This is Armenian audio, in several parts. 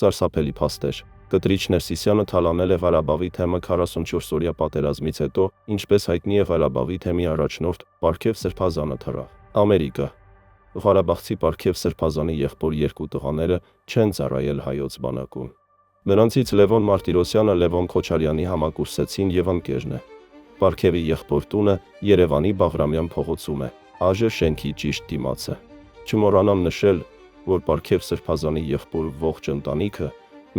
Սարսափելի փաստ էր։ Կտրիչ Ներսիսյանը թալանել է Ղարաբաղի թեմը 44-օրյա պատերազմից հետո, ինչպես հայտնի է Ղարաբաղի թեմի առաջնորդ Պարքև Սրբազանը թռավ Ամերիկա։ Ղարաբաղցի Պարքև Սրբազանի եղբոր երկու տղաները չեն ծառայել հայոց բանակում։ Նրանցից Լևոն Մարտիրոսյանը Լևոն Քոչարյանի համակուրսեցին եւ ընկերն է։ Պարքևի եղբոր տունը Երևանի Բաղրամյան փողոցում է, ԱԺ շենքի ճիշտ դիմացը։ Չմոռանամ նշել, որ Պարքև Սրբազանի եղբոր ողջ ընտանիքը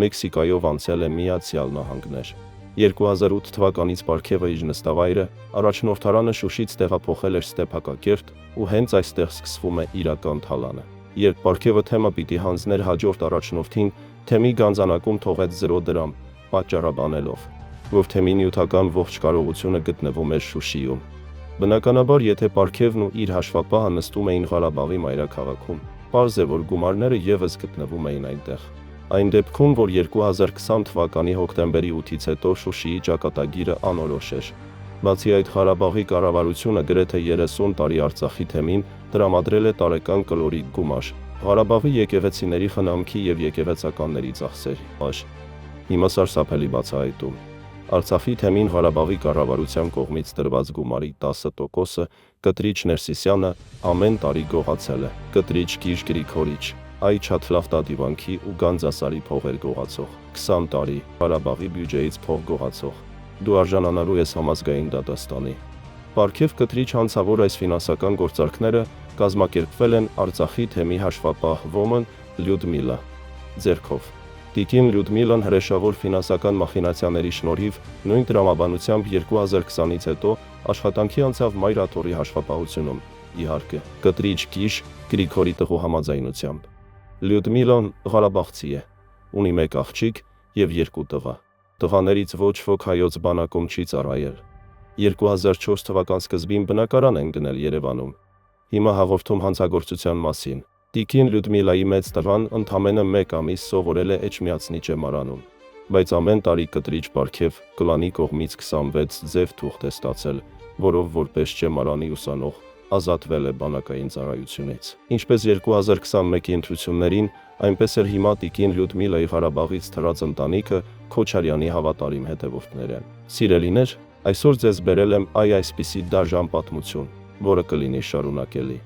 Մեքսիկայով անցել է Միացյալ Նահանգներ։ 2008 թվականից Պարքևը իր նստավայրը առաջնորդարանը Շուշից տեղափոխել էր Ստեփակերտ ու հենց այստեղ սկսվում է իրական թալանը։ Երբ Պարքևը թեմը պիտի հանձներ հաջորդ առաջնորդին, թեմի գանձանակում թողեց 0 դրամ, պատճառաբանելով, որ թեմի նյութական ողջ կարողությունը գտնվում էր Շուշիում։ Բնականաբար, եթե Պարքևն ու իր հաշվապահը նստում էին Ղարաբաղի մայրաքաղաքում, պարզ է, որ գումարները ևս գտնվում էին այնտեղ։ Այն դեպքում, որ 2020 թվականի հոկտեմբերի 8-ից հետո Շուշիի ճակատագիրը անորոշ էր։ Բացի այդ, Ղարաբաղի կառավարությունը գրեթե 30 տարի Արցախի թեմին տրամադրել է տարեկան կլորիկ գումար, Ղարաբաղի եկեղեցիների խնամքի եւ եկեղեցականների ծախսերի։ Հիմա սարսափելի բացահայտում։ Արցախի թեմին Ղարաբաղի կառավարության կողմից տրված գումարի 10%-ը Կտրիչ Ներսիսյանը ամեն տարի գողացել է։ Կտրիչ Կիրճ Գրիգորիչ, այ Չաթլավտա դիվանքի ու Գանձասարի փողեր գողացող, 20 տարի Ղարաբաղի բյուջեից փող գողացող։ Դու արժանանալու ես համազգային դատաստանի։ Պարքև Կտրիչ հանցավոր այս ֆինանսական գործարքները կազմակերպվել են Արցախի թեմի հաշվապահ ոմն Լյուդմիլա ձեռքով։ Տիկին Լյուդմիլան հրեշավոր ֆինանսական մախինացիաների շնորհիվ նույն տրամաբանությամբ 2020-ից հետո աշխատանքի անցավ Մայր Աթոռի հաշվապահությունում, իհարկե, Կտրիչ Կիրճ Գրիգորի տղու համաձայնությամբ։ Լյուդմիլան Ղարաբաղցի է, ունի 1 աղջիկ եւ 2 տղա։ Տղաներից ոչ ոք հայոց բանակում չի ծառայել։ 2004 թվական սկզբին բնակարան են գնել Երևանում։ Հիմա հաղորդում հանցագործության մասին։ Տիկին Լյուդմիլայի մեծ տղան ընդամենը 1 ամիս սովորել է Էջմիածնի ճեմարանում, բայց ամեն տարի Կտրիչ Պարքև կլանի կողմից 26 ձև թուղթ է ստացել, որով որպես ճեմարանի ուսանող ազատվել է բանակային ծառայությունից։ Ինչպես 2021-ի ընտրություններին, այնպես էլ հիմա տիկին Լյուդմիլայի Ղարաբաղից թռած ընտանիքը Քոչարյանի հավատարիմ հետևորդներ են։ Սիրելիներ, այսօր ձեզ բերել եմ այսպիսի դաժան պատմություն, որը կլինի շարունակելի։